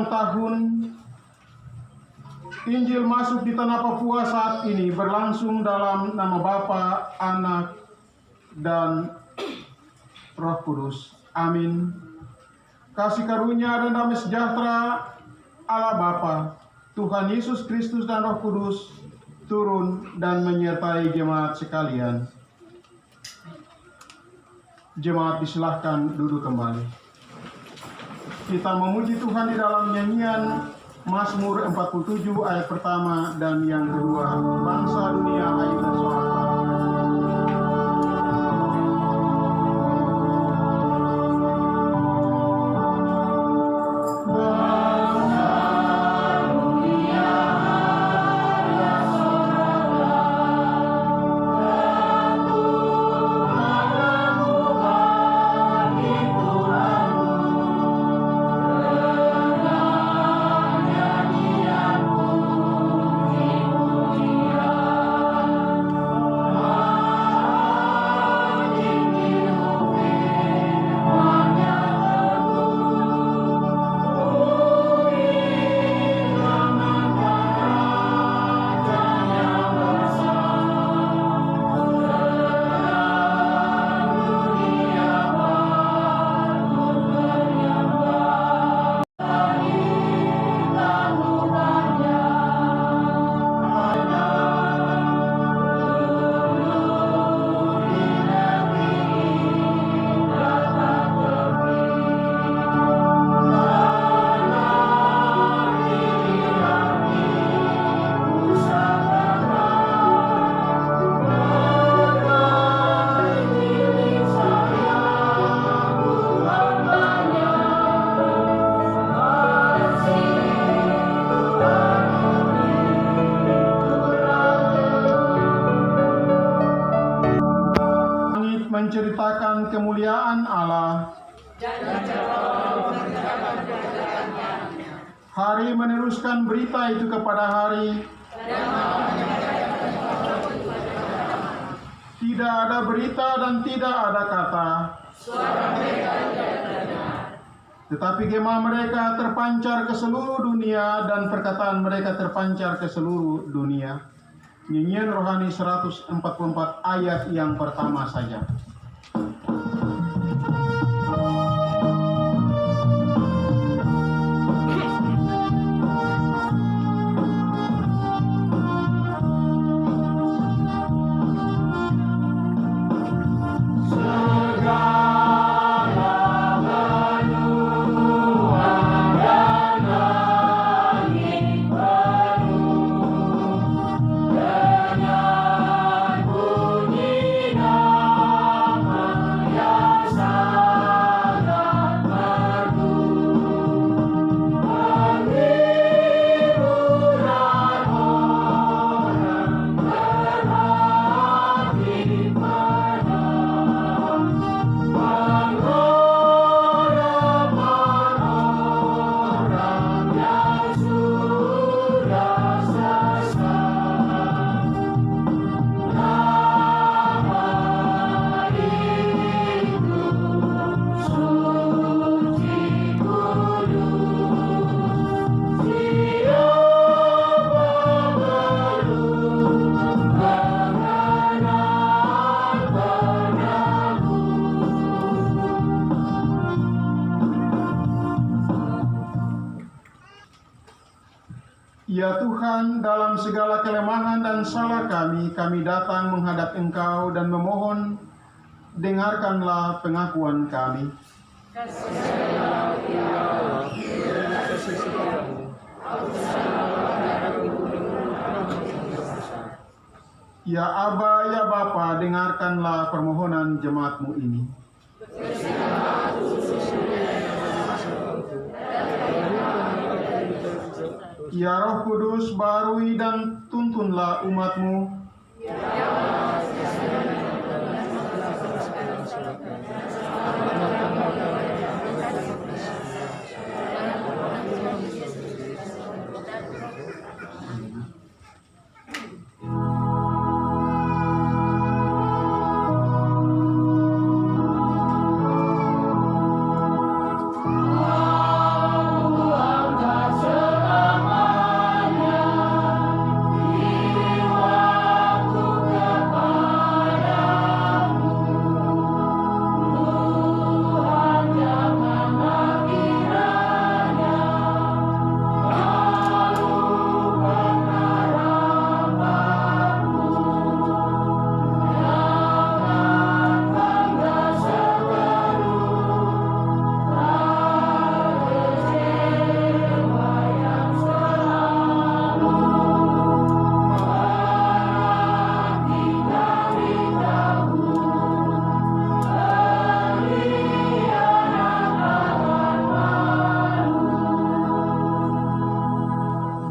ulang tahun Injil masuk di tanah Papua saat ini berlangsung dalam nama Bapa, Anak, dan Roh Kudus. Amin. Kasih karunia dan damai sejahtera Allah Bapa, Tuhan Yesus Kristus dan Roh Kudus turun dan menyertai jemaat sekalian. Jemaat disilahkan duduk kembali. Kita memuji Tuhan di dalam nyanyian Mazmur 47 ayat pertama dan yang kedua, bangsa dunia ayo bersorak. Menceritakan kemuliaan Allah. Hari meneruskan berita itu kepada hari. Tidak ada berita dan tidak ada kata. Tetapi gema mereka terpancar ke seluruh dunia dan perkataan mereka terpancar ke seluruh dunia. Nyanyian rohani 144 ayat yang pertama saja. Ya Tuhan, dalam segala kelemahan dan salah kami datang menghadap Engkau dan memohon, dengarkanlah pengakuan kami. Ya Aba, ya Bapa, dengarkanlah permohonan jemaat-Mu ini. Ya Roh Kudus, barui dan tuntunlah umat-Mu. Aku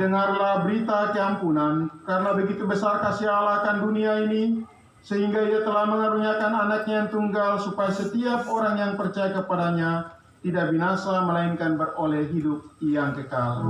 dengarlah berita keampunan, karena begitu besar kasih Allah akan dunia ini, sehingga Ia telah mengaruniakan anaknya yang tunggal, supaya setiap orang yang percaya kepadanya tidak binasa, melainkan beroleh hidup yang kekal.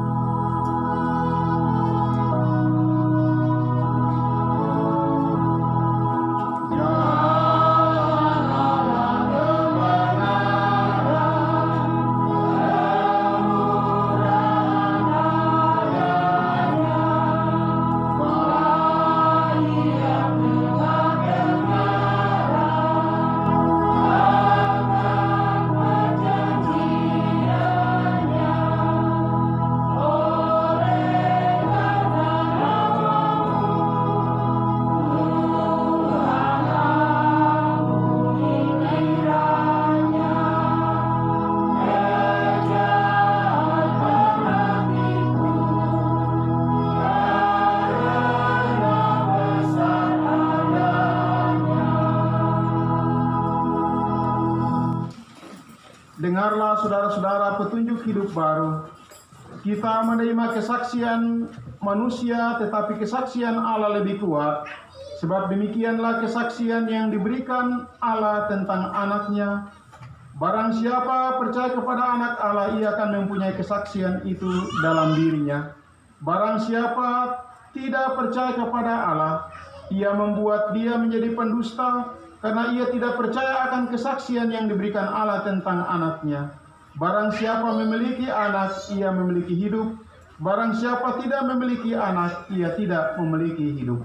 Dengarlah saudara-saudara petunjuk hidup baru. Kita menerima kesaksian manusia, tetapi kesaksian Allah lebih kuat. Sebab demikianlah kesaksian yang diberikan Allah tentang anaknya. Barang siapa percaya kepada anak Allah, ia akan mempunyai kesaksian itu dalam dirinya. Barang siapa tidak percaya kepada Allah, ia membuat dia menjadi pendusta, karena ia tidak percaya akan kesaksian yang diberikan Allah tentang anaknya. Barang siapa memiliki anak, ia memiliki hidup. Barang siapa tidak memiliki anak, ia tidak memiliki hidup.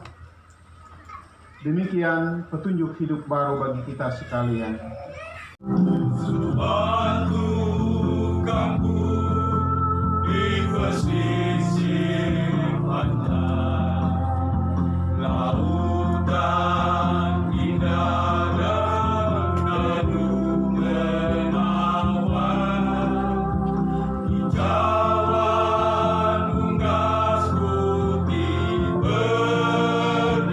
Demikian petunjuk hidup baru bagi kita sekalian. Suatu kampung di pesisir pantai, lautan indah dan penuh menawan, hijauan unggas putih bernyanyi,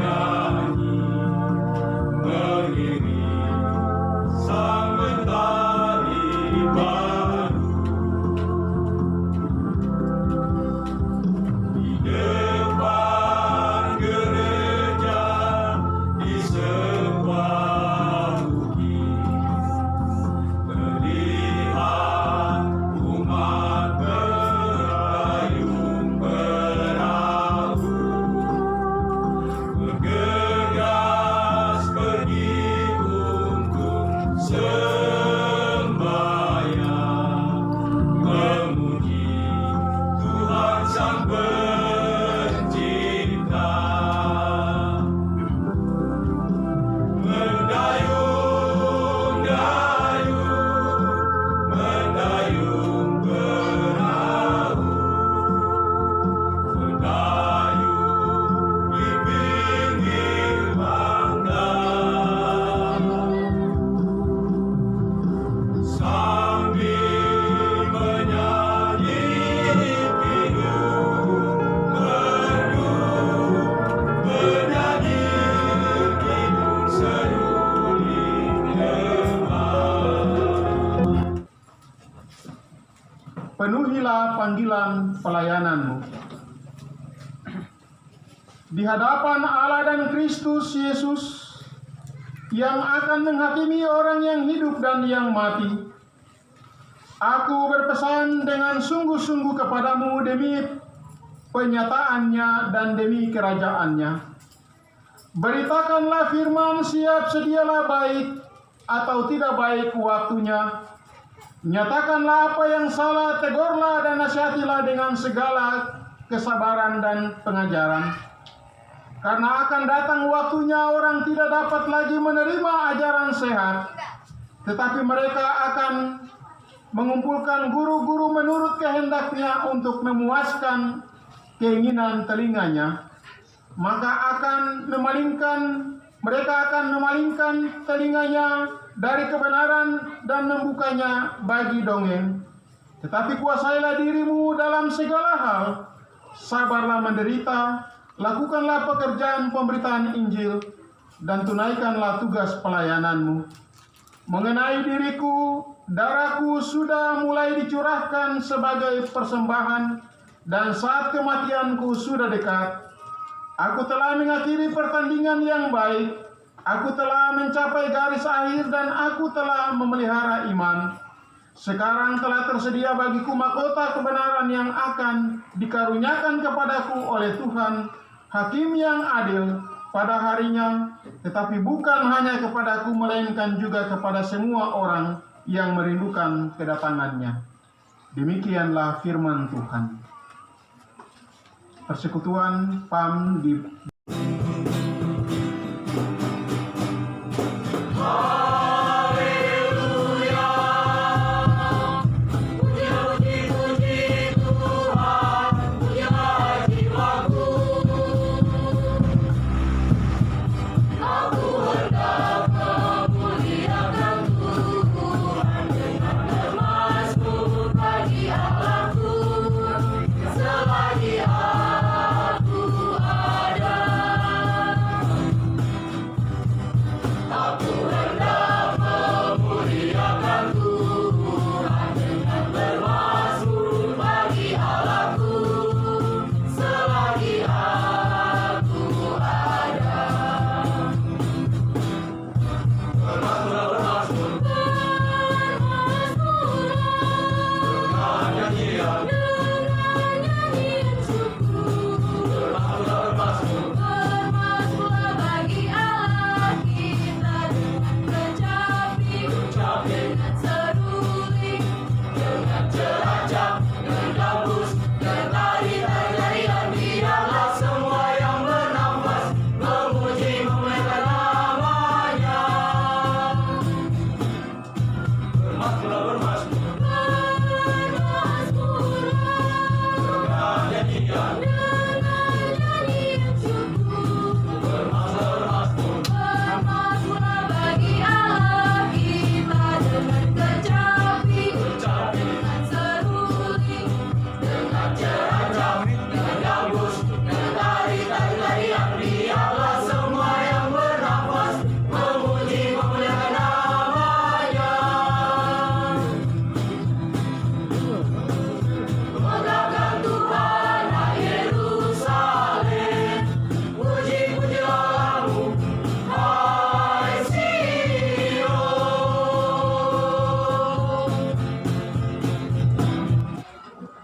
mengiring sang mentari baru. Di depan gereja, di sebuah bukit, terlihat umat berayun perahu, bergegas pergi untuk sembahyang, memuji Tuhan Sang Pencipta. Mendayung perahu, mendayung di pinggir pantai, sambil menyanyi kidung merdu, bernyanyi kidung seruling lemah. Penuhilah panggilan pelayananmu. Di hadapan Allah dan Kristus Yesus yang akan menghakimi orang yang hidup dan yang mati, aku berpesan dengan sungguh-sungguh kepadamu demi penyataannya dan demi kerajaannya. Beritakanlah firman, siap sedialah baik atau tidak baik waktunya. Nyatakanlah apa yang salah, tegurlah dan nasihatilah dengan segala kesabaran dan pengajaran. Karena akan datang waktunya orang tidak dapat lagi menerima ajaran sehat, tetapi mereka akan mengumpulkan guru-guru menurut kehendaknya untuk memuaskan keinginan telinganya. Mereka akan memalingkan telinganya dari kebenaran dan membukanya bagi dongeng. Tetapi kuasailah dirimu dalam segala hal, sabarlah menderita, lakukanlah pekerjaan pemberitaan Injil, dan tunaikanlah tugas pelayananmu. Mengenai diriku, darahku sudah mulai dicurahkan sebagai persembahan Dan saat kematianku sudah dekat, aku telah mengakhiri pertandingan yang baik, aku telah mencapai garis akhir dan aku telah memelihara iman. Sekarang telah tersedia bagiku mahkota kebenaran yang akan dikaruniakan kepadaku oleh Tuhan, Hakim yang adil pada harinya, tetapi bukan hanya kepadaku, melainkan juga kepada semua orang yang merindukan kedatangannya. Demikianlah firman Tuhan. Persekutuan PAM di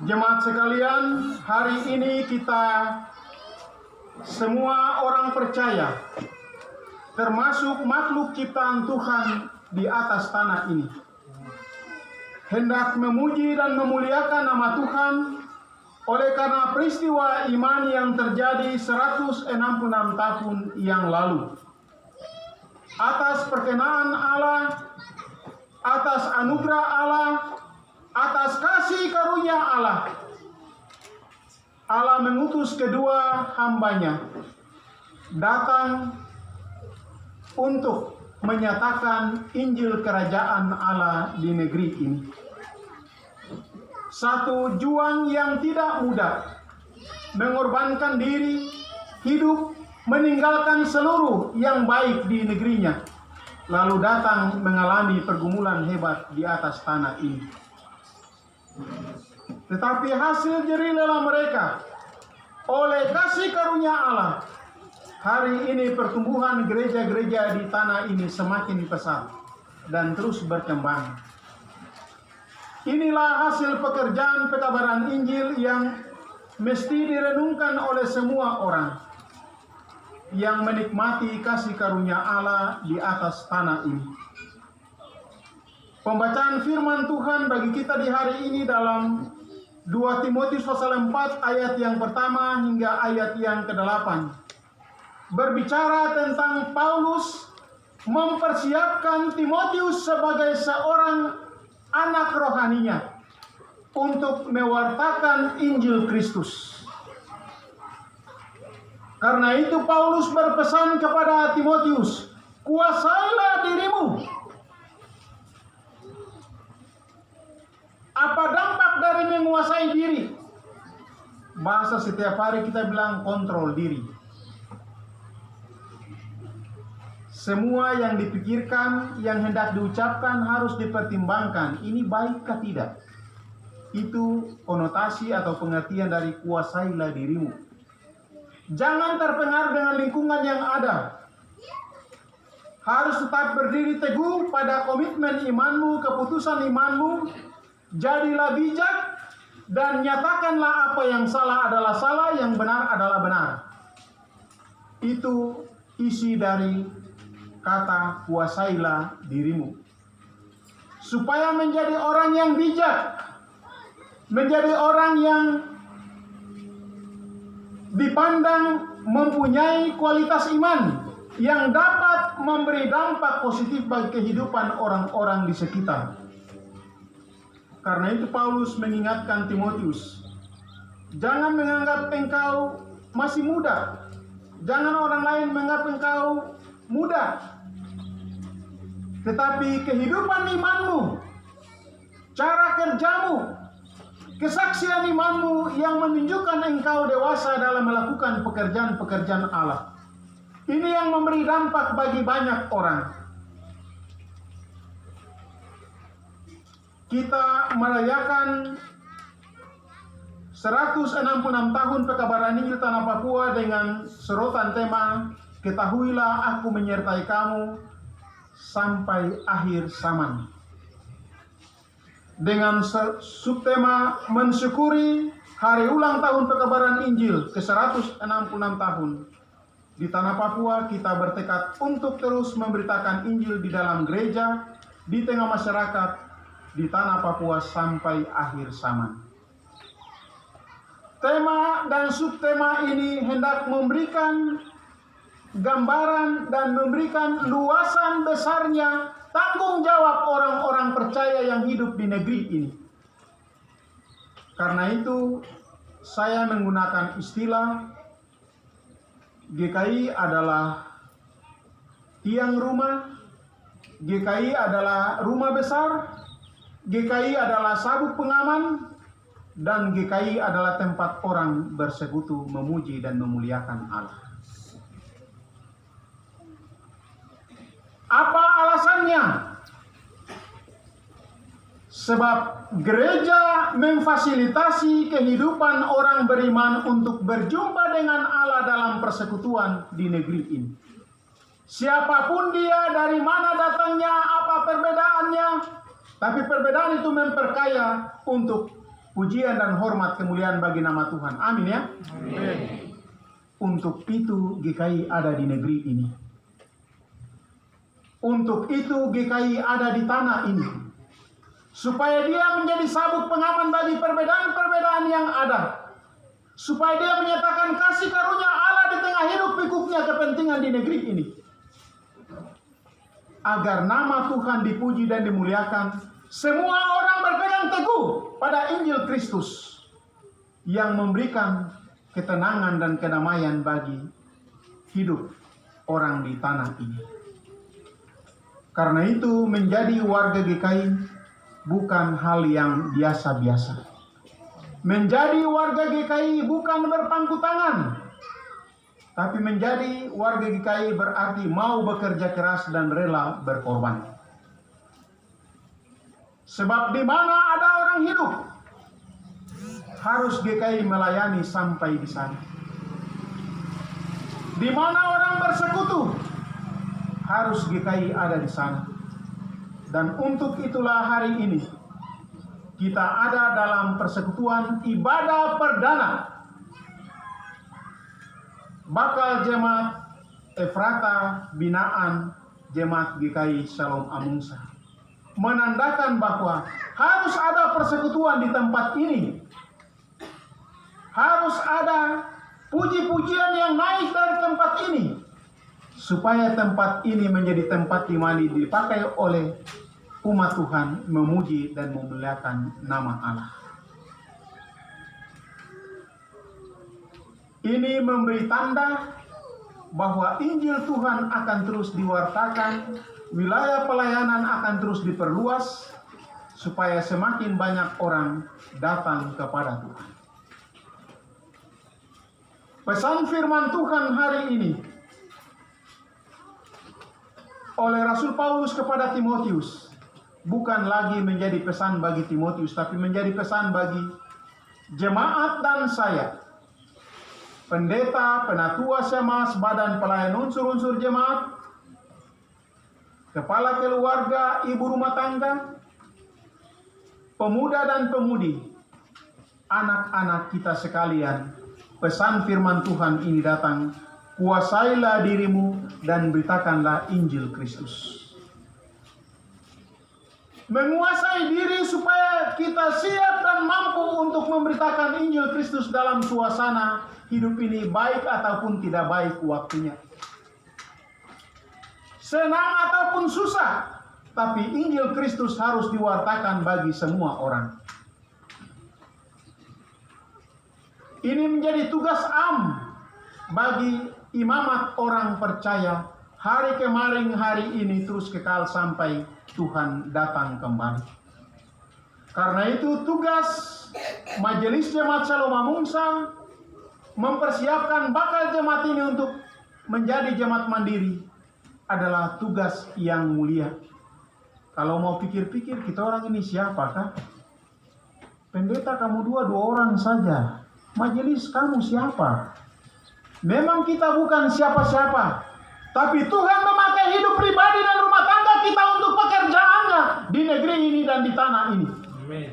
Jemaat sekalian, hari ini kita semua orang percaya, termasuk makhluk ciptaan Tuhan di atas tanah ini, hendak memuji dan memuliakan nama Tuhan oleh karena peristiwa iman yang terjadi 166 tahun yang lalu. Atas perkenaan Allah, atas anugerah Allah, atas kasih karunia Allah, Allah mengutus kedua hambanya datang untuk menyatakan Injil Kerajaan Allah di negeri ini. Satu juang yang tidak mudah, mengorbankan diri, hidup, meninggalkan seluruh yang baik di negerinya, lalu datang mengalami pergumulan hebat di atas tanah ini. Tetapi hasil jerih lelah mereka oleh kasih karunia Allah, hari ini pertumbuhan gereja-gereja di tanah ini semakin pesat dan terus berkembang. Inilah hasil pekerjaan pekabaran Injil yang mesti direnungkan oleh semua orang yang menikmati kasih karunia Allah di atas tanah ini. Pembacaan firman Tuhan bagi kita di hari ini dalam 2 Timotius pasal 4 ayat yang pertama hingga ayat yang ke-8 berbicara tentang Paulus mempersiapkan Timotius sebagai seorang anak rohaninya untuk mewartakan Injil Kristus. Karena itu Paulus berpesan kepada Timotius, kuasailah dirimu. Apa dampak dari menguasai diri? Bahasa setiap hari kita bilang kontrol diri. Semua yang dipikirkan, yang hendak diucapkan harus dipertimbangkan. Ini baik atau tidak? Itu konotasi atau pengertian dari kuasailah dirimu. Jangan terpengaruh dengan lingkungan yang ada. Harus tetap berdiri teguh pada komitmen imanmu, keputusan imanmu. Jadilah bijak dan nyatakanlah apa yang salah adalah salah, yang benar adalah benar. Itu isi dari kata kuasailah dirimu. Supaya menjadi orang yang bijak, menjadi orang yang dipandang mempunyai kualitas iman yang dapat memberi dampak positif bagi kehidupan orang-orang di sekitar. Karena itu Paulus mengingatkan Timotius, jangan menganggap engkau masih muda. Jangan orang lain menganggap engkau muda. Tetapi kehidupan imanmu, cara kerjamu, kesaksian imanmu yang menunjukkan engkau dewasa dalam melakukan pekerjaan-pekerjaan Allah. Ini yang memberi dampak bagi banyak orang. Kita merayakan 166 tahun pekabaran Injil Tanah Papua dengan serotan tema Ketahuilah aku menyertai kamu sampai akhir zaman. Dengan subtema mensyukuri hari ulang tahun pekabaran Injil ke-166 tahun. Di Tanah Papua kita bertekad untuk terus memberitakan Injil di dalam gereja, di tengah masyarakat, di Tanah Papua sampai akhir zaman. Tema dan subtema ini hendak memberikan gambaran dan memberikan luasan besarnya tanggung jawab orang-orang percaya yang hidup di negeri ini. Karena itu saya menggunakan istilah GKI adalah tiang rumah, GKI adalah rumah besar, GKI adalah sabuk pengaman, dan GKI adalah tempat orang bersekutu memuji dan memuliakan Allah. Apa alasannya? Sebab gereja memfasilitasi kehidupan orang beriman untuk berjumpa dengan Allah dalam persekutuan di negeri ini. Siapapun dia, dari mana datangnya, apa perbedaannya, tapi perbedaan itu memperkaya untuk pujian dan hormat kemuliaan bagi nama Tuhan. Amin ya. Amin. Untuk itu GKI ada di negeri ini. Untuk itu GKI ada di tanah ini. Supaya dia menjadi sabuk pengaman bagi perbedaan-perbedaan yang ada. Supaya dia menyatakan kasih karunia Allah di tengah hiruk pikuknya kepentingan di negeri ini. Agar nama Tuhan dipuji dan dimuliakan. Semua orang berpegang teguh pada Injil Kristus yang memberikan ketenangan dan kedamaian bagi hidup orang di tanah ini. Karena itu menjadi warga GKI bukan hal yang biasa-biasa. Menjadi warga GKI bukan berpangku tangan. Tapi menjadi warga GKI berarti mau bekerja keras dan rela berkorban. Sebab di mana ada orang hidup, harus GKI melayani sampai di sana. Di mana orang bersekutu, harus GKI ada di sana. Dan untuk itulah hari ini kita ada dalam persekutuan ibadah perdana bakal jemaat Efrata binaan jemaat GKI Shalom Amungsa. Menandakan bahwa harus ada persekutuan di tempat ini. Harus ada puji-pujian yang naik dari tempat ini. Supaya tempat ini menjadi tempat di mana dipakai oleh umat Tuhan memuji dan memuliakan nama Allah. Ini memberi tanda bahwa Injil Tuhan akan terus diwartakan, wilayah pelayanan akan terus diperluas, supaya semakin banyak orang datang kepada Tuhan. Pesan firman Tuhan hari ini oleh Rasul Paulus kepada Timotius bukan lagi menjadi pesan bagi Timotius, tapi menjadi pesan bagi jemaat dan saya, pendeta, penatua Syemaz, badan pelayan unsur-unsur jemaat, kepala keluarga, ibu rumah tangga, pemuda dan pemudi, anak-anak kita sekalian. Pesan firman Tuhan ini datang, kuasailah dirimu dan beritakanlah Injil Kristus. Menguasai diri supaya kita siap dan mampu untuk memberitakan Injil Kristus dalam suasana hidup ini, baik ataupun tidak baik waktunya. Senang ataupun susah, tapi Injil Kristus harus diwartakan bagi semua orang. Ini menjadi tugas bagi imamat orang percaya hari kemarin, hari ini, terus kekal sampai Tuhan datang kembali. Karena itu tugas Majelis Jemaat Shalom Amungsa mempersiapkan bakal jemaat ini untuk menjadi jemaat mandiri adalah tugas yang mulia. Kalau mau pikir-pikir, kita orang ini siapakah? Pendeta kamu dua orang saja. Majelis kamu siapa? Memang kita bukan siapa-siapa, tapi Tuhan memakai hidup pribadi dan rumah tangga kita untuk pekerjaannya di negeri ini dan di tanah ini. Amin.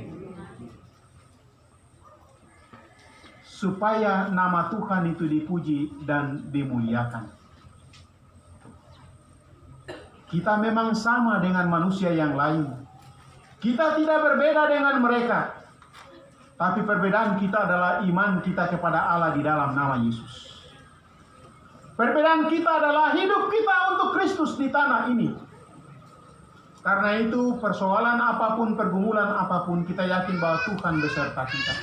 Supaya nama Tuhan itu dipuji dan dimuliakan. Kita memang sama dengan manusia yang lain. Kita tidak berbeda dengan mereka. Tapi perbedaan kita adalah iman kita kepada Allah di dalam nama Yesus. Perbedaan kita adalah hidup kita untuk Kristus di tanah ini. Karena itu persoalan apapun, pergumulan apapun, kita yakin bahwa Tuhan beserta kita.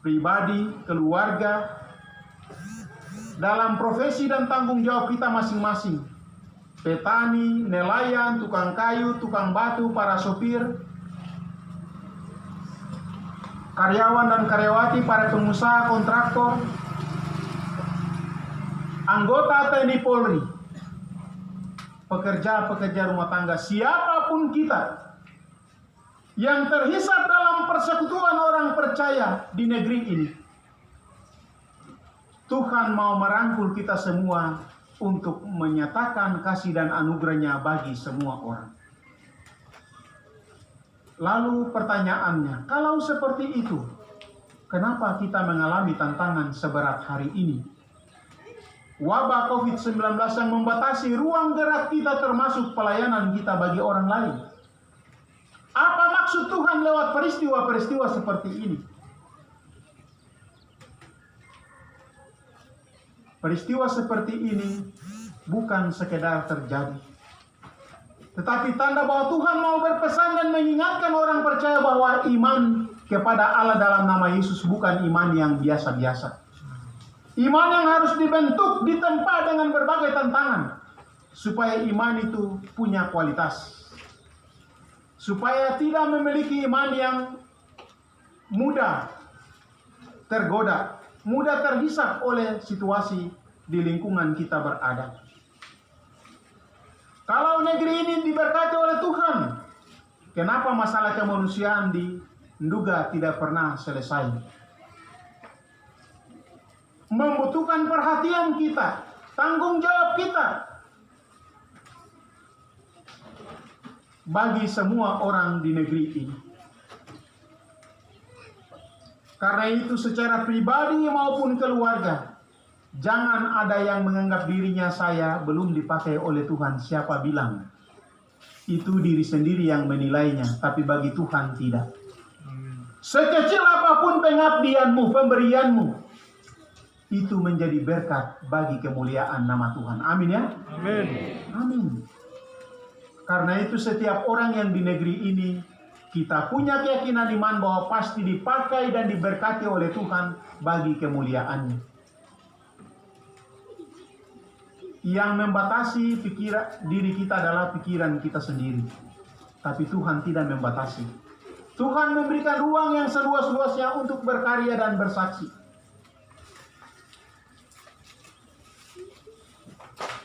Pribadi, keluarga, dalam profesi dan tanggung jawab kita masing-masing. Petani, nelayan, tukang kayu, tukang batu, para sopir, karyawan dan karyawati, para pengusaha, kontraktor, anggota TNI Polri, pekerja-pekerja rumah tangga, siapapun kita yang terhisap dalam persekutuan orang percaya di negeri ini, Tuhan mau merangkul kita semua untuk menyatakan kasih dan anugerahnya bagi semua orang. Lalu pertanyaannya, kalau seperti itu, kenapa kita mengalami tantangan seberat hari ini? Wabah COVID-19 yang membatasi ruang gerak kita termasuk pelayanan kita bagi orang lain. Apa maksud Tuhan lewat peristiwa-peristiwa seperti ini? Peristiwa seperti ini bukan sekedar terjadi, tetapi tanda bahwa Tuhan mau berpesan dan mengingatkan orang percaya bahwa iman kepada Allah dalam nama Yesus bukan iman yang biasa-biasa. Iman yang harus dibentuk, ditempa dengan berbagai tantangan, supaya iman itu punya kualitas. Supaya tidak memiliki iman yang mudah tergoda, mudah terhisap oleh situasi di lingkungan kita berada. Kalau negeri ini diberkati oleh Tuhan, kenapa masalah kemanusiaan di Nduga tidak pernah selesai? Membutuhkan perhatian kita, tanggung jawab kita bagi semua orang di negeri ini. Karena itu secara pribadi maupun keluarga, jangan ada yang menganggap dirinya saya belum dipakai oleh Tuhan. Siapa bilang? Itu diri sendiri yang menilainya, tapi bagi Tuhan tidak. Sekecil apapun pengabdianmu, pemberianmu, itu menjadi berkat bagi kemuliaan nama Tuhan. Amin ya? Amin. Amin. Karena itu setiap orang yang di negeri ini, kita punya keyakinan iman bahwa pasti dipakai dan diberkati oleh Tuhan bagi kemuliaannya. Yang membatasi diri kita adalah pikiran kita sendiri. Tapi Tuhan tidak membatasi. Tuhan memberikan ruang yang seluas-luasnya untuk berkarya dan bersaksi.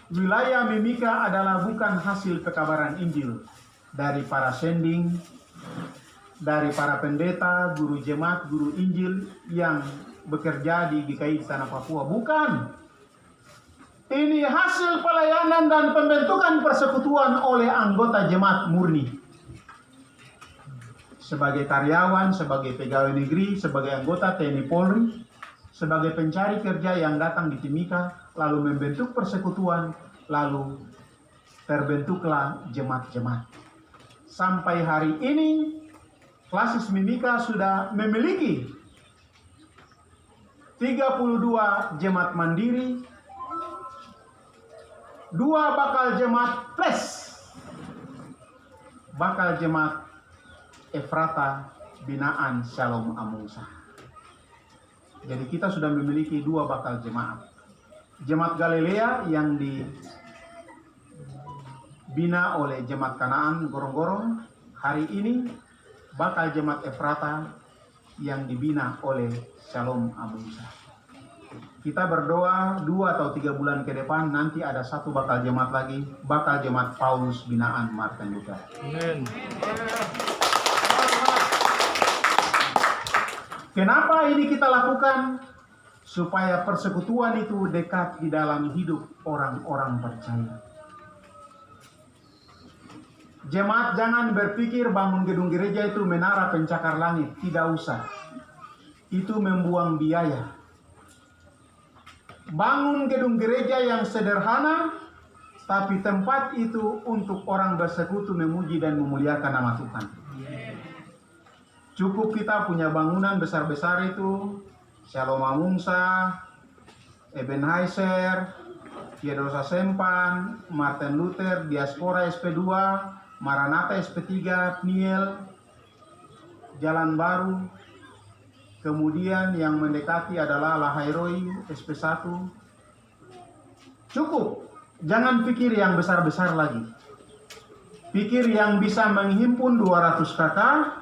Wilayah Mimika adalah bukan hasil pekabaran Injil dari para sending, dari para pendeta, guru jemaat, guru Injil yang bekerja di GKI di tanah Papua. Bukan. Ini hasil pelayanan dan pembentukan persekutuan oleh anggota jemaat murni. Sebagai karyawan, sebagai pegawai negeri, sebagai anggota TNI Polri, sebagai pencari kerja yang datang di Timika, lalu membentuk persekutuan, lalu terbentuklah jemaat-jemaat. Sampai hari ini, Klasis Mimika sudah memiliki 32 jemaat mandiri, 2 bakal jemaat plus bakal jemaat Efrata binaan Shalom Amungsa. Jadi kita sudah memiliki 2 bakal jemaat. Jemaat Galilea yang dibina oleh jemaat Kanaan Gorong-Gorong, hari ini bakal jemaat Efrata yang dibina oleh Shalom Amungsa. Kita berdoa 2 atau 3 bulan ke depan nanti ada 1 bakal jemaat lagi, bakal jemaat Paulus binaan Martin Luther. Amin. Kenapa ini kita lakukan? Supaya persekutuan itu dekat di dalam hidup orang-orang percaya. Jemaat jangan berpikir bangun gedung gereja itu menara pencakar langit. Tidak usah. Itu membuang biaya. Bangun gedung gereja yang sederhana, tapi tempat itu untuk orang bersekutu memuji dan memuliakan nama Tuhan. Cukup kita punya bangunan besar-besar itu, Shalom Amungsa, Ebenezer, Theodosa Sempan, Martin Luther, Diaspora SP2, Maranatha SP3, Pniel, Jalan Baru. Kemudian yang mendekati adalah Lahairoi SP1. Cukup, jangan pikir yang besar-besar lagi. Pikir yang bisa menghimpun 200 kakak,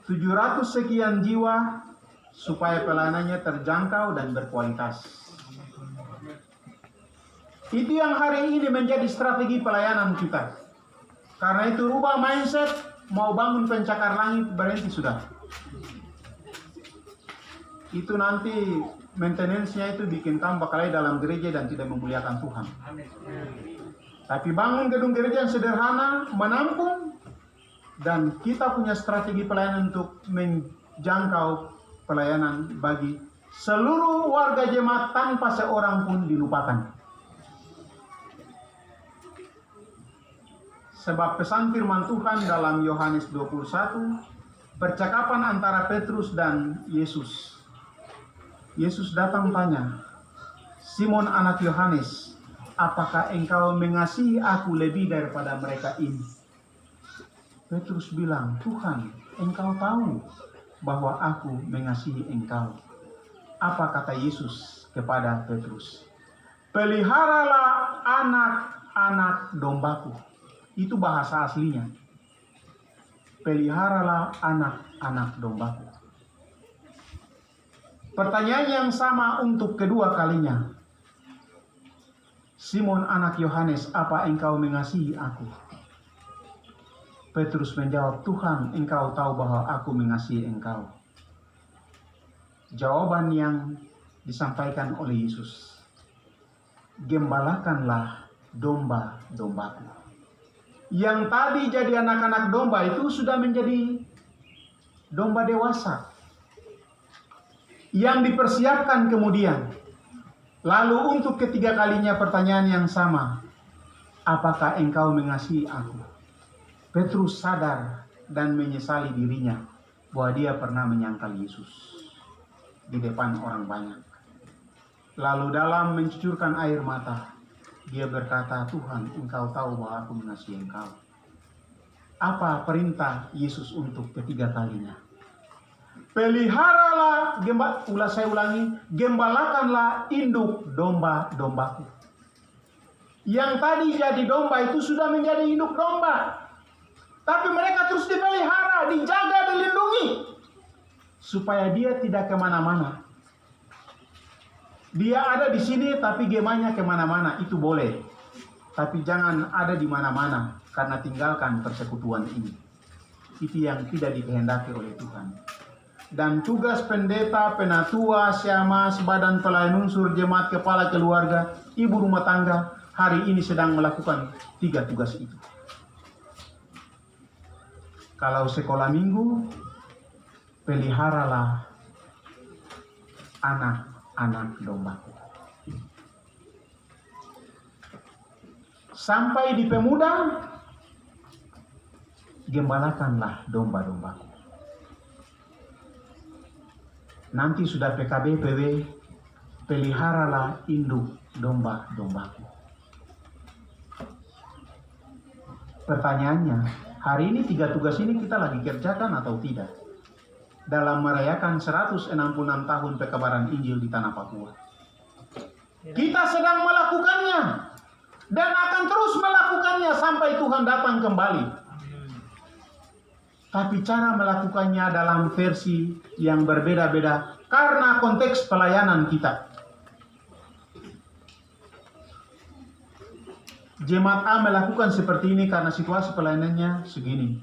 700 sekian jiwa, supaya pelayanannya terjangkau dan berkualitas. Itu yang hari ini menjadi strategi pelayanan kita. Karena itu rubah mindset, mau bangun pencakar langit berhenti sudah. Itu nanti maintenance-nya itu bikin tambah kali dalam gereja dan tidak memuliakan Tuhan. Tapi bangun gedung gereja yang sederhana, menampung, dan kita punya strategi pelayanan untuk menjangkau pelayanan bagi seluruh warga jemaat tanpa seorang pun dilupakan. Sebab pesan firman Tuhan dalam Yohanes 21, percakapan antara Petrus dan Yesus. Yesus datang tanya, Simon anak Yohanes, apakah engkau mengasihi aku lebih daripada mereka ini? Petrus bilang, Tuhan, engkau tahu bahwa aku mengasihi engkau. Apa kata Yesus kepada Petrus? Peliharalah anak-anak dombaku. Itu bahasa aslinya. Peliharalah anak-anak dombaku. Pertanyaan yang sama untuk kedua kalinya. Simon anak Yohanes, apa engkau mengasihi aku? Petrus menjawab, Tuhan, engkau tahu bahwa aku mengasihi engkau. Jawaban yang disampaikan oleh Yesus. Gembalakanlah domba-dombaku. Yang tadi jadi anak-anak domba itu sudah menjadi domba dewasa. Yang dipersiapkan kemudian. Lalu untuk ketiga kalinya pertanyaan yang sama. Apakah engkau mengasihi aku? Petrus sadar dan menyesali dirinya bahwa dia pernah menyangkal Yesus di depan orang banyak. Lalu dalam mencucurkan air mata, dia berkata, Tuhan, engkau tahu bahwa aku mengasihi engkau. Apa perintah Yesus untuk ketiga kalinya? Peliharalah, gembalakanlah induk domba-dombaku. Yang tadi jadi domba itu sudah menjadi induk domba. Tapi mereka terus dipelihara, dijaga, dilindungi. Supaya dia tidak kemana-mana. Dia ada di sini tapi gemanya kemana-mana, itu boleh. Tapi jangan ada di mana-mana, karena tinggalkan persekutuan ini. Itu yang tidak dikehendaki oleh Tuhan. Dan tugas pendeta, penatua, syamas, badan pelayan unsur, jemaat kepala keluarga, ibu rumah tangga, hari ini sedang melakukan 3 tugas itu. Kalau sekolah minggu, peliharalah anak-anak dombaku. Sampai di pemuda, gembalakanlah domba-dombaku. Nanti sudah PKB, PW, peliharalah induk domba-dombaku. Pertanyaannya, hari ini 3 tugas ini kita lagi kerjakan atau tidak? Dalam merayakan 166 tahun pekabaran Injil di tanah Papua. Kita sedang melakukannya. Dan akan terus melakukannya sampai Tuhan datang kembali. Tapi cara melakukannya dalam versi yang berbeda-beda karena konteks pelayanan kita. Jemaat A melakukan seperti ini karena situasi pelayanannya segini.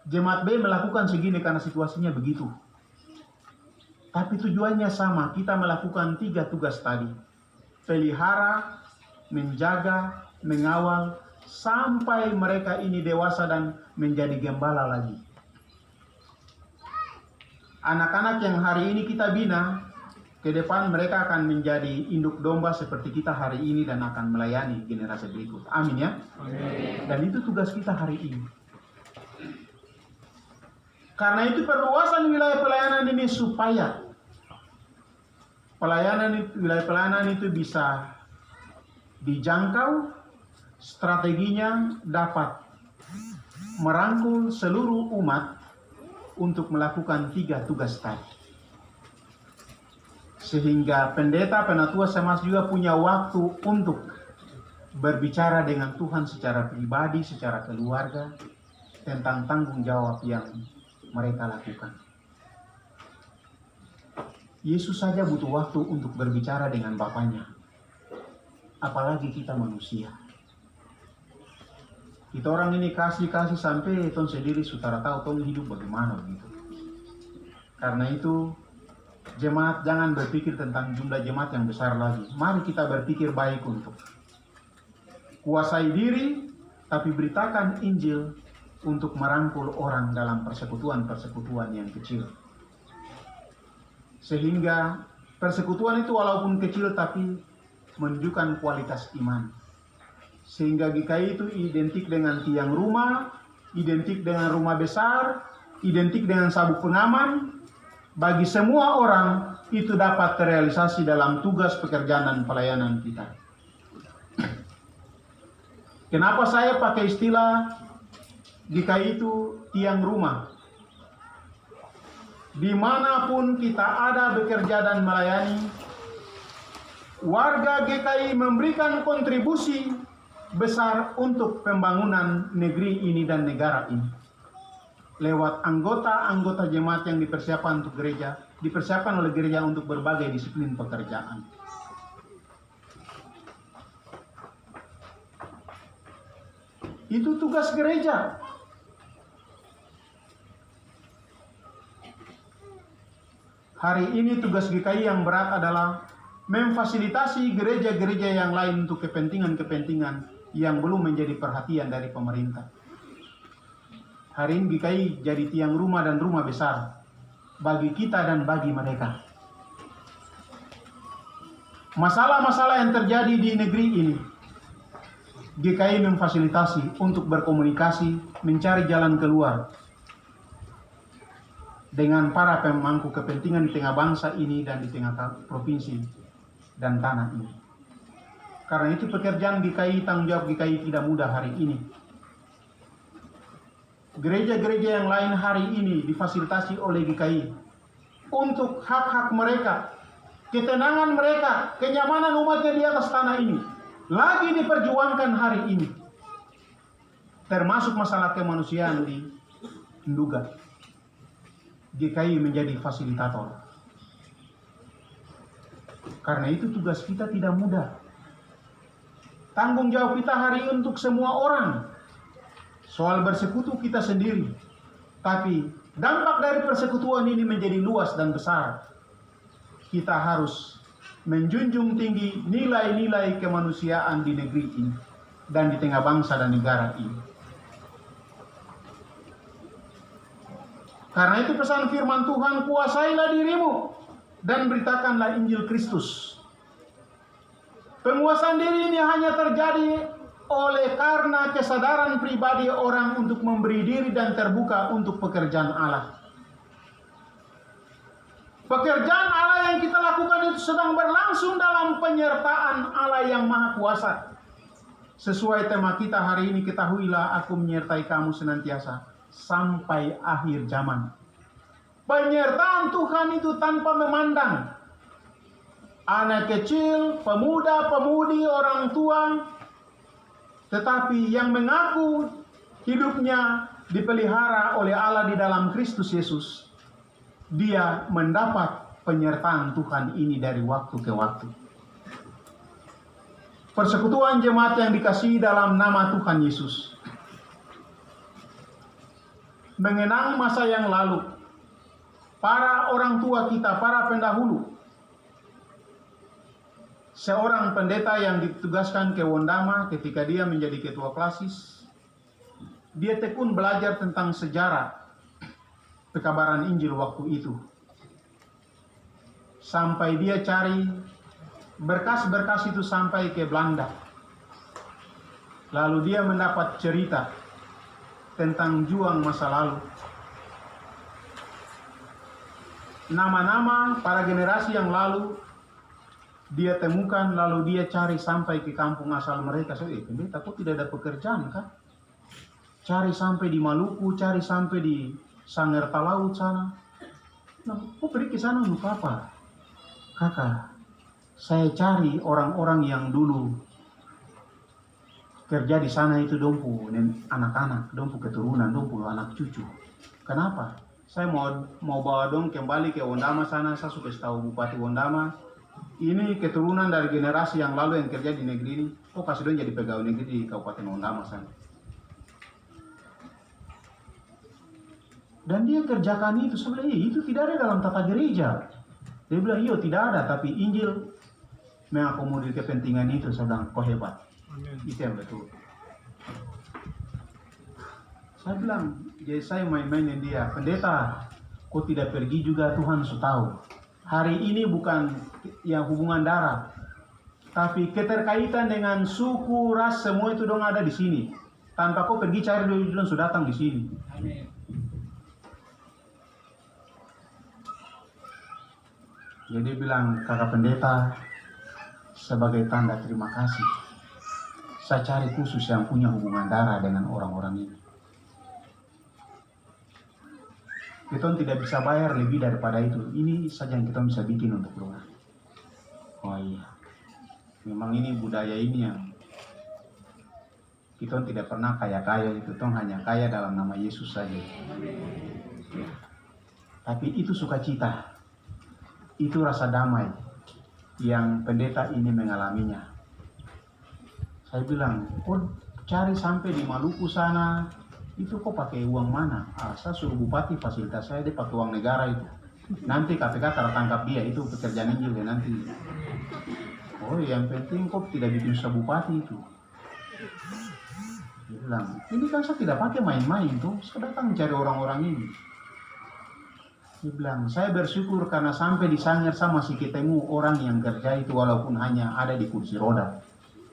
Jemaat B melakukan segini karena situasinya begitu. Tapi tujuannya sama, kita melakukan 3 tugas tadi. Pelihara, menjaga, mengawal, sampai mereka ini dewasa dan menjadi gembala lagi. Anak-anak yang hari ini kita bina, ke depan mereka akan menjadi induk domba seperti kita hari ini dan akan melayani generasi berikut. Amin ya. Amin. Dan itu tugas kita hari ini. Karena itu perluasan wilayah pelayanan ini supaya wilayah pelayanan itu bisa dijangkau, strateginya dapat merangkul seluruh umat untuk melakukan 3 tugas tadi. Sehingga pendeta, penatua, syamas juga punya waktu untuk berbicara dengan Tuhan secara pribadi, secara keluarga, tentang tanggung jawab yang mereka lakukan. Yesus saja butuh waktu untuk berbicara dengan Bapaknya. Apalagi kita manusia. Kita orang ini kasih sampai tong sendiri saudara tahu tong hidup bagaimana begitu. Karena itu jemaat jangan berpikir tentang jumlah jemaat yang besar lagi. Mari kita berpikir baik untuk kuasai diri, tapi beritakan Injil untuk merangkul orang dalam persekutuan-persekutuan yang kecil. Sehingga persekutuan itu walaupun kecil tapi menunjukkan kualitas iman. Sehingga GKI itu identik dengan tiang rumah, identik dengan rumah besar, identik dengan sabuk pengaman. Bagi semua orang itu dapat terrealisasi dalam tugas pekerjaan dan pelayanan kita. Kenapa saya pakai istilah GKI itu tiang rumah? Dimanapun kita ada bekerja dan melayani, warga GKI memberikan kontribusi besar untuk pembangunan negeri ini dan negara ini. Lewat anggota-anggota jemaat yang dipersiapkan untuk gereja, dipersiapkan oleh gereja untuk berbagai disiplin pekerjaan. Itu tugas gereja. Hari ini tugas GKI yang berat adalah memfasilitasi gereja-gereja yang lain untuk kepentingan-kepentingan yang belum menjadi perhatian dari pemerintah. Hari ini GKI jadi tiang rumah dan rumah besar bagi kita dan bagi mereka. Masalah-masalah yang terjadi di negeri ini, GKI memfasilitasi untuk berkomunikasi, mencari jalan keluar dengan para pemangku kepentingan di tengah bangsa ini dan di tengah provinsi dan tanah ini. Karena itu pekerjaan GKI, tanggung jawab GKI tidak mudah hari ini. Gereja-gereja yang lain hari ini difasilitasi oleh GKI untuk hak-hak mereka, ketenangan mereka, kenyamanan umatnya di atas tanah ini lagi diperjuangkan hari ini. Termasuk masalah kemanusiaan di Nduga. GKI menjadi fasilitator. Karena itu tugas kita tidak mudah. Tanggung jawab kita hari ini untuk semua orang. Soal bersekutu kita sendiri. Tapi dampak dari persekutuan ini menjadi luas dan besar. Kita harus menjunjung tinggi nilai-nilai kemanusiaan di negeri ini dan di tengah bangsa dan negara ini. Karena itu pesan firman Tuhan, kuasailah dirimu dan beritakanlah Injil Kristus. Penguasaan diri ini hanya terjadi oleh karena kesadaran pribadi orang untuk memberi diri dan terbuka untuk pekerjaan Allah. Pekerjaan Allah yang kita lakukan itu sedang berlangsung dalam penyertaan Allah yang Maha Kuasa. Sesuai tema kita hari ini, ketahuilah aku menyertai kamu senantiasa sampai akhir zaman. Penyertaan Tuhan itu tanpa memandang anak kecil, pemuda, pemudi, orang tua, tetapi yang mengaku hidupnya dipelihara oleh Allah di dalam Kristus Yesus, dia mendapat penyertaan Tuhan ini dari waktu ke waktu. Persekutuan jemaat yang dikasihi dalam nama Tuhan Yesus, mengenang masa yang lalu, para orang tua kita, para pendahulu, seorang pendeta yang ditugaskan ke Wondama ketika dia menjadi ketua klasis, dia tekun belajar tentang sejarah pekabaran Injil waktu itu. Sampai dia cari berkas-berkas itu sampai ke Belanda. Lalu dia mendapat cerita tentang juang masa lalu. Nama-nama para generasi yang lalu dia temukan, lalu dia cari sampai ke kampung asal mereka. Pendeta, kok tidak ada pekerjaan kan? Cari sampai di Maluku, cari sampai di Sangerta Laut sana. Nah, kok pergi ke sana untuk apa? Kakak, saya cari orang-orang yang dulu kerja di sana itu dompu anak-anak, dompu keturunan, dompu anak cucu. Kenapa? Saya mau bawa dong kembali ke Wondama sana. Saya sudah tahu Bupati Wondama. Ini keturunan dari generasi yang lalu yang kerja di negeri ini. Oh, kasih dong jadi pegawai negeri di Kabupaten Wondama sana. Dan dia kerjakan itu. Sebenarnya itu tidak ada dalam tata gereja. Dia bilang, iya tidak ada. Tapi Injil mengakomodir kepentingan itu. Saya bilang, kok hebat. Itu yang betul. Saya bilang, jadi saya main-mainin dia, pendeta, kok tidak pergi juga, Tuhan sudah tahu. Hari ini bukan yang hubungan darah, tapi keterkaitan dengan suku, ras, semua itu dong ada di sini. Tanpa kau pergi cari dulu, sudah datang di sini. Amin. Jadi bilang, kakak pendeta, sebagai tanda terima kasih, saya cari khusus yang punya hubungan darah dengan orang-orang ini. Kita tidak bisa bayar lebih daripada itu. Ini saja yang kita bisa bikin untuk doa. Oh iya, memang ini budaya ini yang kita tidak pernah kaya-kaya itu. Kita hanya kaya dalam nama Yesus saja. Ya. Tapi itu sukacita, itu rasa damai yang pendeta ini mengalaminya. Saya bilang, oh cari sampai di Maluku sana. Itu kok pakai uang mana? Saya suruh bupati fasilitas saya, dia pakai uang negara itu. Nanti KPK tangkap dia, itu pekerjaan Injil ya nanti. Oh yang penting kok tidak bikin susah bupati itu. Dia bilang, ini kan saya tidak pakai main-main tuh, saya datang mencari orang-orang ini. Dia bilang, saya bersyukur karena sampai di Sanger saya masih ketemu orang yang kerja itu walaupun hanya ada di kursi roda.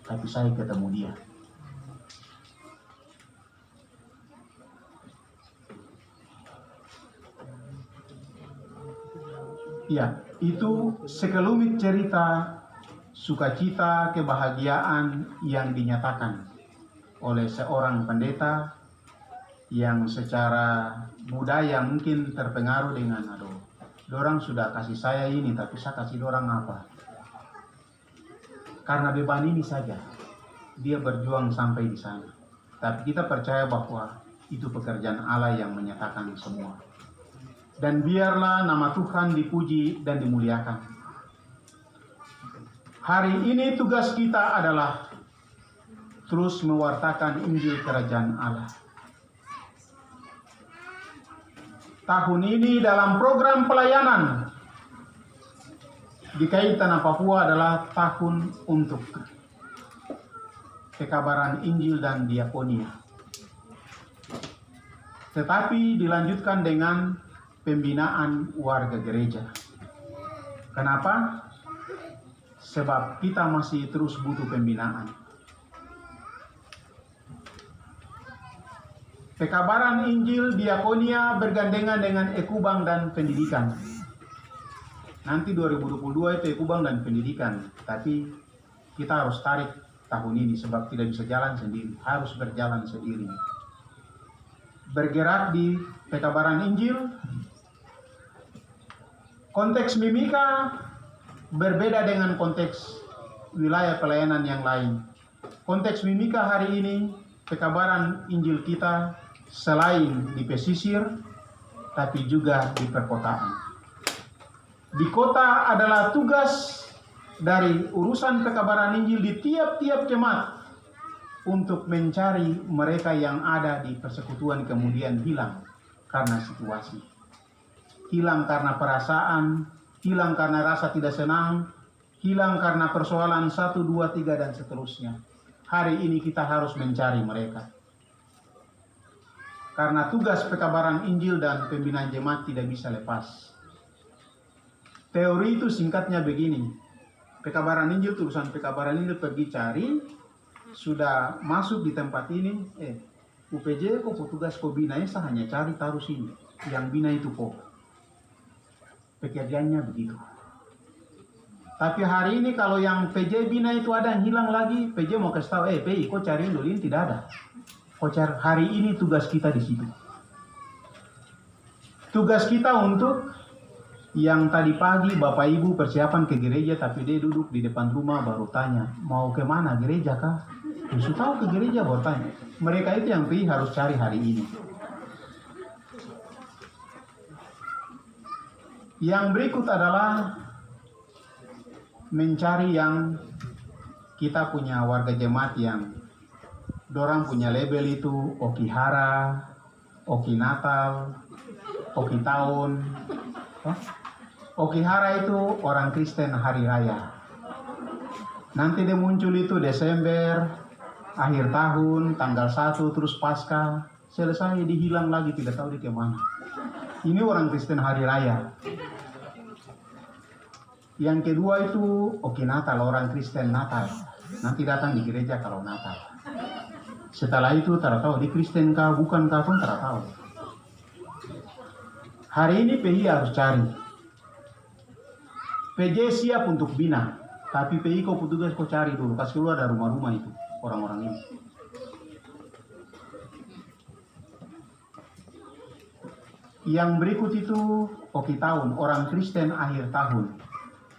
Tapi saya ketemu dia. Ya, itu sekelumit cerita sukacita, kebahagiaan yang dinyatakan oleh seorang pendeta yang secara budaya mungkin terpengaruh dengan, dorang sudah kasih saya ini, tapi saya kasih dorang apa? Karena beban ini saja, dia berjuang sampai di sana. Tapi kita percaya bahwa itu pekerjaan Allah yang menyatakan semua. Dan biarlah nama Tuhan dipuji dan dimuliakan. Hari ini tugas kita adalah terus mewartakan Injil Kerajaan Allah. Tahun ini dalam program pelayanan di Kaitan Papua adalah tahun untuk pekabaran Injil dan diakonia. Tetapi dilanjutkan dengan pembinaan warga gereja. Kenapa? Sebab kita masih terus butuh pembinaan. Pekabaran Injil diakonia bergandengan dengan ekubang dan pendidikan. Nanti 2022 itu ekubang dan pendidikan. Tapi kita harus tarik tahun ini sebab tidak bisa jalan sendiri. Harus berjalan sendiri. Bergerak di pekabaran Injil. Konteks mimika berbeda dengan konteks wilayah pelayanan yang lain. Konteks mimika hari ini, pekabaran Injil kita selain di pesisir, tapi juga di perkotaan. Di kota adalah tugas dari urusan pekabaran Injil di tiap-tiap jemaat untuk mencari mereka yang ada di persekutuan kemudian hilang karena situasi. Hilang karena perasaan, hilang karena rasa tidak senang, hilang karena persoalan 1, 2, 3 dan seterusnya. Hari ini kita harus mencari mereka. Karena tugas pekabaran Injil dan pembinaan jemaat tidak bisa lepas. Teori itu singkatnya begini. Pekabaran Injil, tulisan pekabaran Injil pergi cari, sudah masuk di tempat ini, UPJ kok petugas kok bina, hanya cari taruh sini. Yang bina itu kok. Pekerjaannya begitu. Tapi hari ini kalau yang PJ bina itu ada yang hilang lagi, PJ mau kasih tahu, PI kok cariin dulu, ini tidak ada. Kok cari, hari ini tugas kita di situ. Tugas kita untuk yang tadi pagi Bapak Ibu persiapan ke gereja, tapi dia duduk di depan rumah baru tanya, mau ke mana gereja kah? Justru tahu ke gereja baru tanya. Mereka itu yang PI harus cari hari ini. Yang berikut adalah mencari yang kita punya warga jemaat yang dorang punya label itu Okihara, Oki Natal, Oki Tahun. Okihara itu orang Kristen hari raya. Nanti dia muncul itu Desember, akhir tahun, tanggal 1, terus Pasca. Selesai, dihilang lagi, tidak tahu dia kemana. Ini orang Kristen hari raya. Yang kedua itu Oki Natal, orang Kristen Natal. Nanti datang di gereja kalau Natal. Setelah itu tidak tahu di Kristen kah, bukan kah pun tidak tahu. Hari ini PI harus cari. PJ siap untuk bina, tapi PI kok petugas kok cari dulu, kasih keluar dari rumah-rumah itu orang-orang ini. Yang berikut itu Oki Tahun, orang Kristen akhir tahun.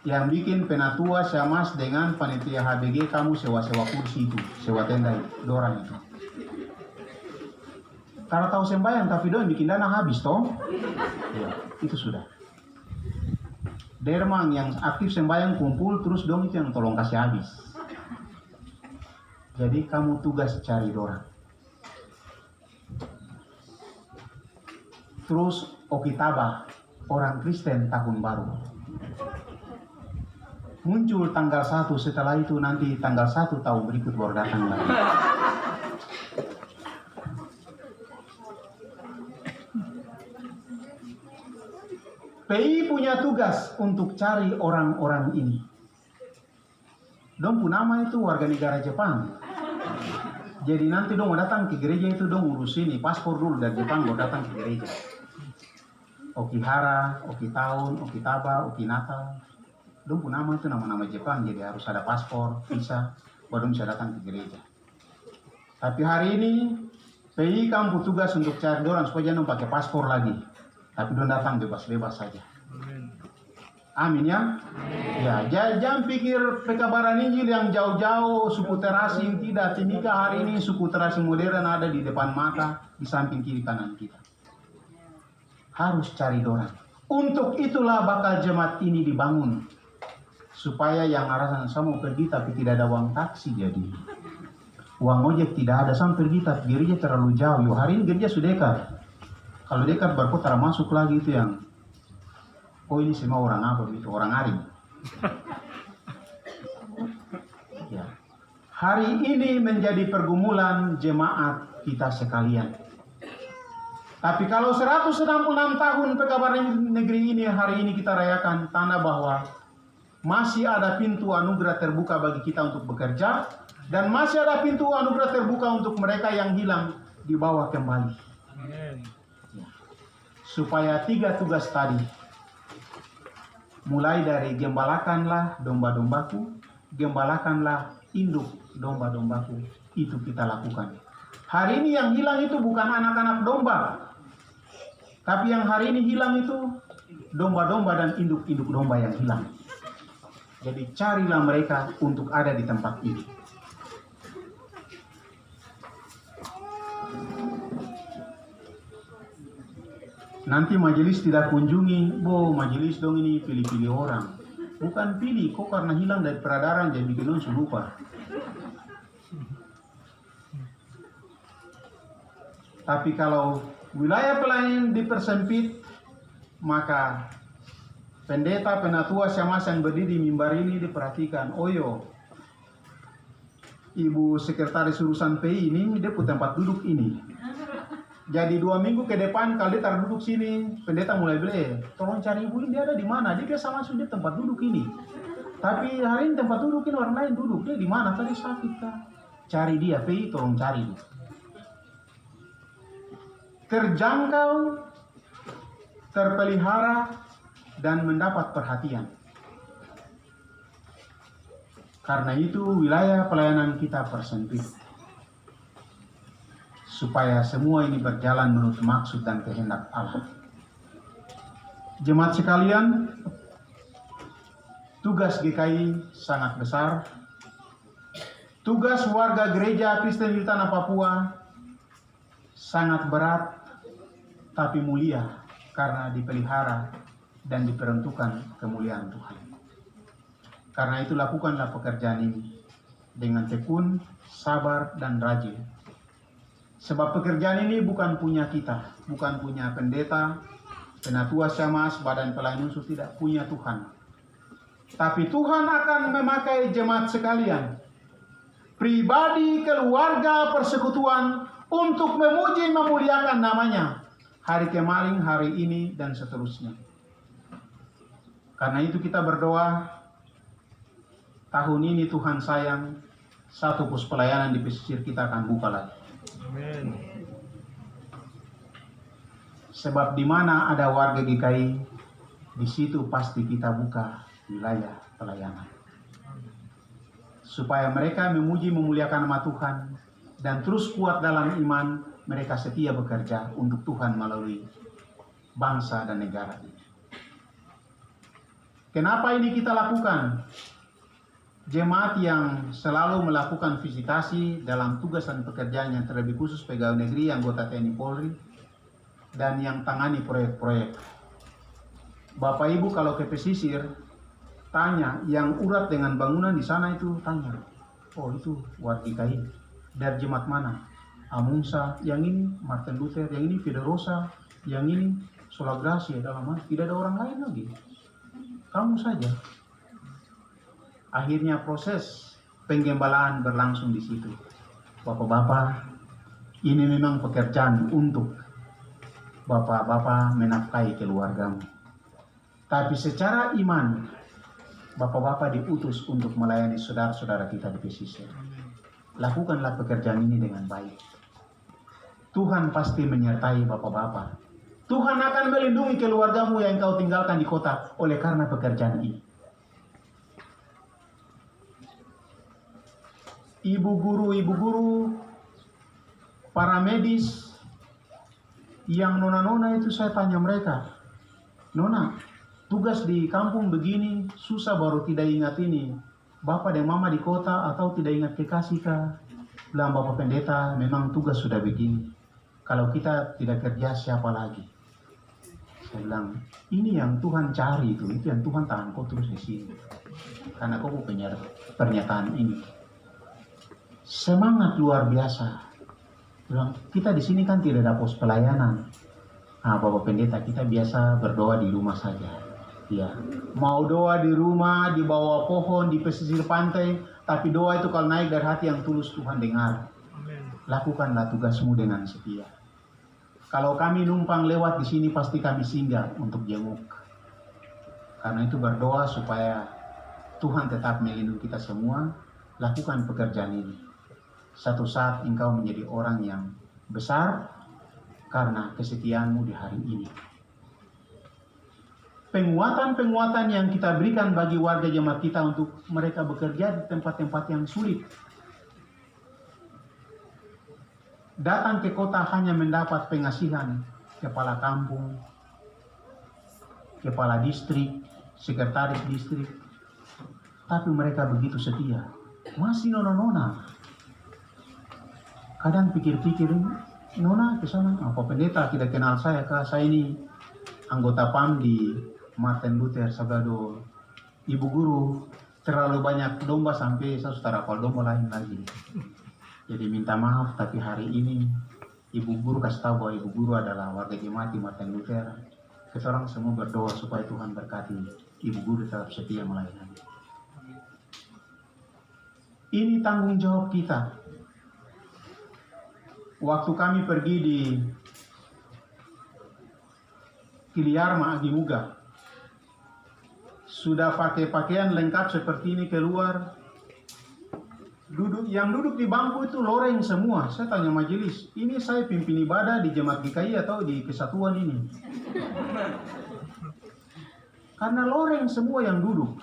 Yang bikin penatua Syamas dengan panitia HBG, kamu sewa-sewa kursi itu, sewa tenda itu, dorang itu. Karena tahu sembahyang tapi dong bikin dana habis toh. Ya, itu sudah. Dermang yang aktif sembahyang kumpul terus dong itu yang tolong kasih habis. Jadi kamu tugas cari dorang. Terus Okitaba, orang Kristen tahun baru. Muncul tanggal 1, setelah itu nanti tanggal 1 tahun berikut baru datang lagi. PI punya tugas untuk cari orang-orang ini. Dong pun nama itu warga negara Jepang. Jadi nanti dong mau datang ke gereja itu dong urus ini, paspor dulu dari Jepang mau datang ke gereja. Okihara, Oki Tahun, Okitaba, Oki Natal. Dong pun nama itu nama-nama Jepang, jadi harus ada paspor, visa, baru bisa datang ke gereja. Tapi hari ini PI kamu tugas untuk cari orang supaya jangan pakai paspor lagi. Tapi dong datang bebas-bebas saja. Amin ya. Ya, jangan pikir pekabaran Injil yang jauh-jauh suku terasing, tidak. Timika hari ini suku terasing modern ada di depan mata, di samping kiri kanan kita. Harus cari dorang. Untuk itulah bakal jemaat ini dibangun. supaya yang arahan saya mau pergi tapi tidak ada uang taksi, jadi uang ojek tidak ada, sampai pergi tapi gereja terlalu jauh. Yo, hari ini gereja sudah dekat. Kalau dekat berputar masuk lagi itu yang, oh ini semua orang apa gitu, orang Aring. Ya. Hari ini menjadi pergumulan jemaat kita sekalian. Tapi kalau 166 tahun PKBR Negeri ini hari ini kita rayakan, tanda bahwa masih ada pintu anugerah terbuka bagi kita untuk bekerja, dan masih ada pintu anugerah terbuka untuk mereka yang hilang dibawa kembali. Amin. Ya. Supaya 3 tugas tadi, mulai dari gembalakanlah domba-dombaku, gembalakanlah induk domba-dombaku, itu kita lakukan. Hari ini yang hilang itu bukan anak-anak domba, tapi yang hari ini hilang itu domba-domba dan induk-induk domba yang hilang. Jadi carilah mereka untuk ada di tempat ini. Nanti majelis tidak kunjungi, majelis dong ini pilih-pilih orang. Bukan pilih, kok karena hilang dari peredaran jadi bikin langsung lupa. Tapi kalau wilayah pelayanan dipersempit, maka pendeta, penatua, syamasi yang berdiri di mimbar ini diperhatikan. Oh yo, ibu sekretaris urusan PI ini, dia punya tempat duduk ini. Jadi 2 minggu ke depan kalau dia taruh duduk sini, pendeta mulai bilang, tolong cari ibu ini, dia ada di mana? Dia biasa masuk dia tempat duduk ini. Tapi hari ini tempat duduk ini orang lain duduk, dia di mana? Tadi sakit kah? Cari dia, PI tolong cari dia. Terjangkau, terpelihara, dan mendapat perhatian. Karena itu wilayah pelayanan kita persempit, supaya semua ini berjalan menurut maksud dan kehendak Allah. Jemaat sekalian, tugas GKI sangat besar. Tugas warga gereja Kristen di Tanah Papua sangat berat, tapi mulia karena dipelihara dan diperuntukkan kemuliaan Tuhan. Karena itu lakukanlah pekerjaan ini dengan tekun, sabar, dan rajin. Sebab pekerjaan ini bukan punya kita, bukan punya pendeta, penatua syamas, badan pelayanan unsur, tidak punya Tuhan. Tapi Tuhan akan memakai jemaat sekalian, pribadi, keluarga, persekutuan, untuk memuji, memuliakan namanya. Hari kemarin, hari ini, dan seterusnya. Karena itu kita berdoa, tahun ini Tuhan sayang, 1 pos pelayanan di pesisir kita akan buka lagi. Amin. Sebab di mana ada warga GKI, di situ pasti kita buka wilayah pelayanan. Supaya mereka memuji, memuliakan nama Tuhan, dan terus kuat dalam iman, mereka setia bekerja untuk Tuhan melalui bangsa dan negara ini. Kenapa ini kita lakukan? Jemaat yang selalu melakukan visitasi dalam tugas dan pekerjaan yang terlebih khusus pegawai negeri, anggota TNI Polri, dan yang tangani proyek-proyek. Bapak Ibu kalau ke pesisir, tanya yang urat dengan bangunan di sana itu, tanya, oh itu warga GKI, dari jemaat mana? Amungsa, yang ini Martin Luther, yang ini Federosa, yang ini Sola Gracia, dalam hal tidak ada orang lain lagi. Kamu saja. Akhirnya proses penggembalaan berlangsung di situ. Bapak-bapak, ini memang pekerjaan untuk bapak-bapak menafkahi keluargamu. Tapi secara iman, bapak-bapak diutus untuk melayani saudara-saudara kita di pesisir. Lakukanlah pekerjaan ini dengan baik. Tuhan pasti menyertai bapak-bapak. Tuhan akan melindungi keluargamu yang kau tinggalkan di kota oleh karena pekerjaan ini. Ibu guru, para medis, yang nona-nona itu saya tanya mereka, Nona, tugas di kampung begini, susah baru tidak ingat ini. Bapak dan mama di kota atau tidak ingat kekasih kah? Bilang Bapak Pendeta, memang tugas sudah begini. Kalau kita tidak kerja, siapa lagi? Saya bilang, ini yang Tuhan cari itu yang Tuhan tahan kau terus di sini. Karena kau punya pernyataan ini. Semangat luar biasa. Bilang, kita di sini kan tidak ada pos pelayanan. Bapak Pendeta, kita biasa berdoa di rumah saja. Ya, mau doa di rumah, di bawah pohon, di pesisir pantai, tapi doa itu kalau naik dari hati yang tulus Tuhan dengar. Lakukanlah tugasmu dengan setia. Kalau kami numpang lewat di sini pasti kami singgah untuk jenguk. Karena itu berdoa supaya Tuhan tetap melindungi kita semua. Lakukan pekerjaan ini. Satu saat engkau menjadi orang yang besar karena kesetiaanmu di hari ini. Penguatan-penguatan yang kita berikan bagi warga jemaat kita untuk mereka bekerja di tempat-tempat yang sulit. Datang ke kota hanya mendapat pengasihan kepala kampung, kepala distrik, sekretaris distrik. Tapi mereka begitu setia. Masih nona-nona. Kadang pikir-pikir, nona kesana, apa pendeta tidak kenal saya, kah? Saya ini anggota PAM di Martin Luther Sagado. Ibu guru terlalu banyak domba sampai saya sudah rapal domba lain lagi. Jadi minta maaf, tapi hari ini ibu guru kasih tahu bahwa ibu guru adalah warga jemaat di Martin Luther. Kita orang semua berdoa supaya Tuhan berkati ibu guru tetap setia melayani. Ini tanggung jawab kita. Waktu kami pergi di Kiliarma Agimuga, sudah pakai pakaian lengkap seperti ini keluar. Yang duduk di bangku itu loreng semua. Saya tanya majelis, ini saya pimpin ibadah di jemaat GKI atau di kesatuan ini? Karena loreng semua yang duduk.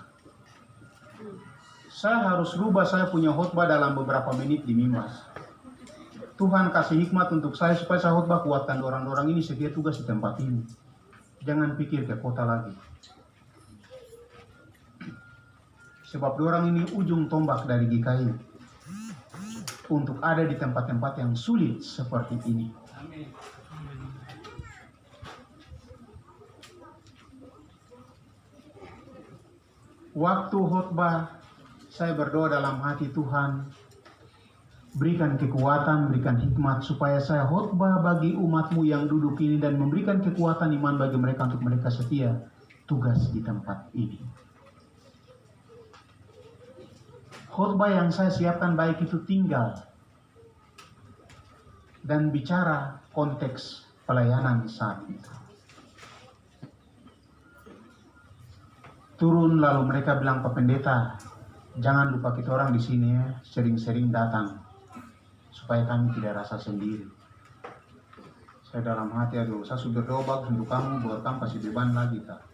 Saya harus rubah saya punya khotbah dalam beberapa menit di Mimas. Tuhan kasih hikmat untuk saya supaya saya khotbah kuatkan orang-orang ini setia tugas di tempat ini. Jangan pikir ke kota lagi. Sebab orang ini ujung tombak dari GKI. Untuk ada di tempat-tempat yang sulit seperti ini. Amin. Waktu khotbah, saya berdoa dalam hati, Tuhan, berikan kekuatan, berikan hikmat supaya saya khotbah bagi umat-Mu yang duduk ini dan memberikan kekuatan iman bagi mereka untuk mereka setia tugas di tempat ini. Khotbah yang saya siapkan baik itu tinggal dan bicara konteks pelayanan saat itu. Turun lalu mereka bilang, Pak Pendeta, jangan lupa kita orang di sini ya, sering-sering datang supaya kami tidak rasa sendiri. Saya dalam hati, aduh, saya sudah berdoa untuk kamu, buat kamu kasih beban lagi tak?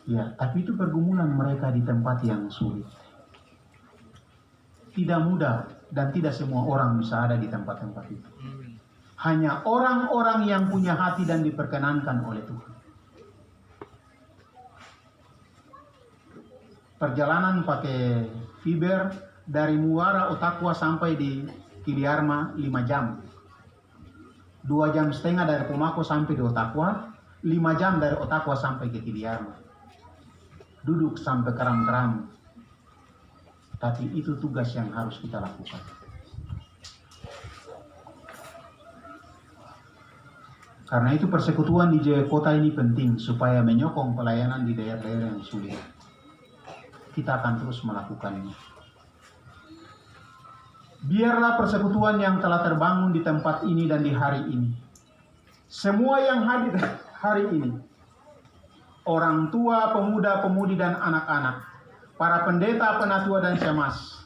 Ya, tapi itu pergumulan mereka di tempat yang sulit. Tidak mudah dan tidak semua orang bisa ada di tempat-tempat itu. Hanya orang-orang yang punya hati dan diperkenankan oleh Tuhan. Perjalanan pakai fiber dari Muara Otakwa sampai di Kiliarma 5 jam. 2,5 jam dari Pomako sampai di Otakwa, 5 jam dari Otakwa sampai ke Kiliarma. Duduk sampai keram-keram. Tapi itu tugas yang harus kita lakukan. Karena itu persekutuan di kota ini penting supaya menyokong pelayanan di daerah-daerah yang sulit. Kita akan terus melakukannya. Biarlah persekutuan yang telah terbangun di tempat ini dan di hari ini. Semua yang hadir hari ini, orang tua, pemuda, pemudi, dan anak-anak, para pendeta, penatua, dan syemasi,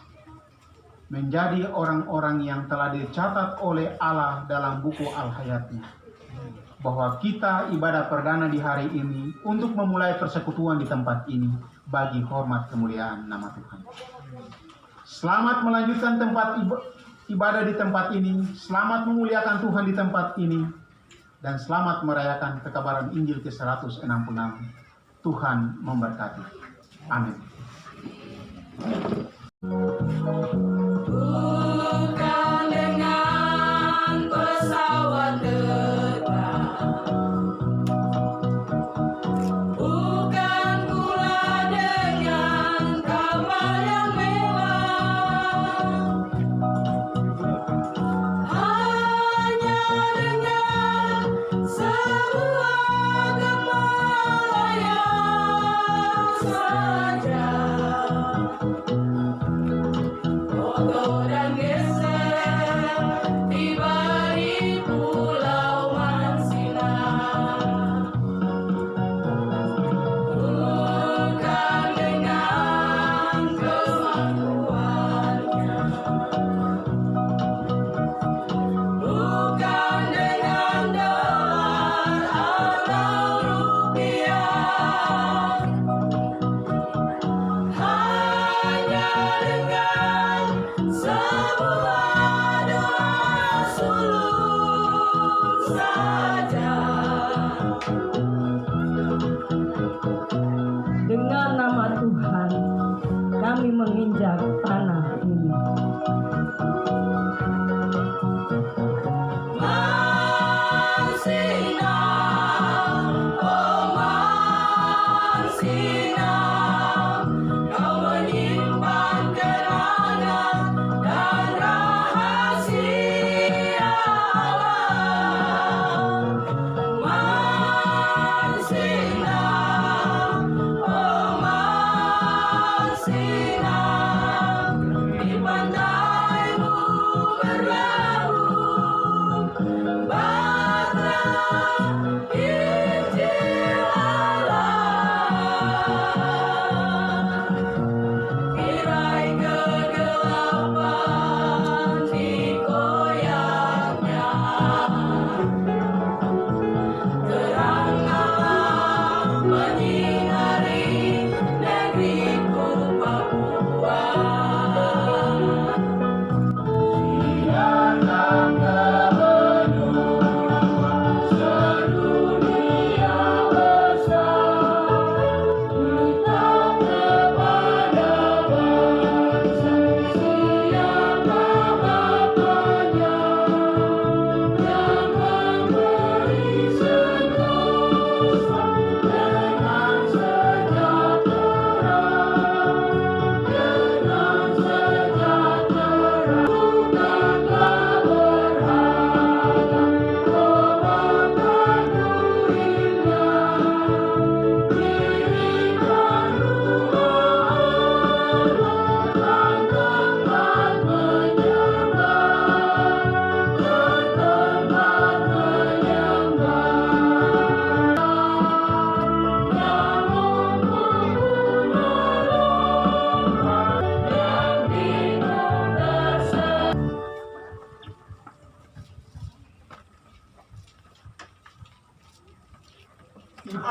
menjadi orang-orang yang telah dicatat oleh Allah dalam buku Al-Hayatnya. Bahwa kita ibadah perdana di hari ini untuk memulai persekutuan di tempat ini bagi hormat kemuliaan nama Tuhan. Selamat melanjutkan tempat ibadah di tempat ini, selamat memuliakan Tuhan di tempat ini, dan selamat merayakan kekabaran Injil ke-166. Tuhan memberkati. Amin. Bukan dengan pesawat terbang,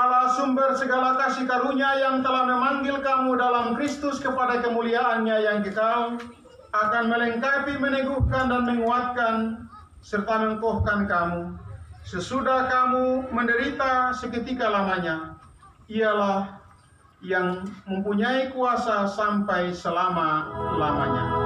Allah sumber segala kasih karunia yang telah memanggil kamu dalam Kristus kepada kemuliaan-Nya yang kekal, akan melengkapi, meneguhkan, dan menguatkan, serta mengokohkan kamu. Sesudah kamu menderita seketika lamanya, Ialah yang mempunyai kuasa sampai selama-lamanya.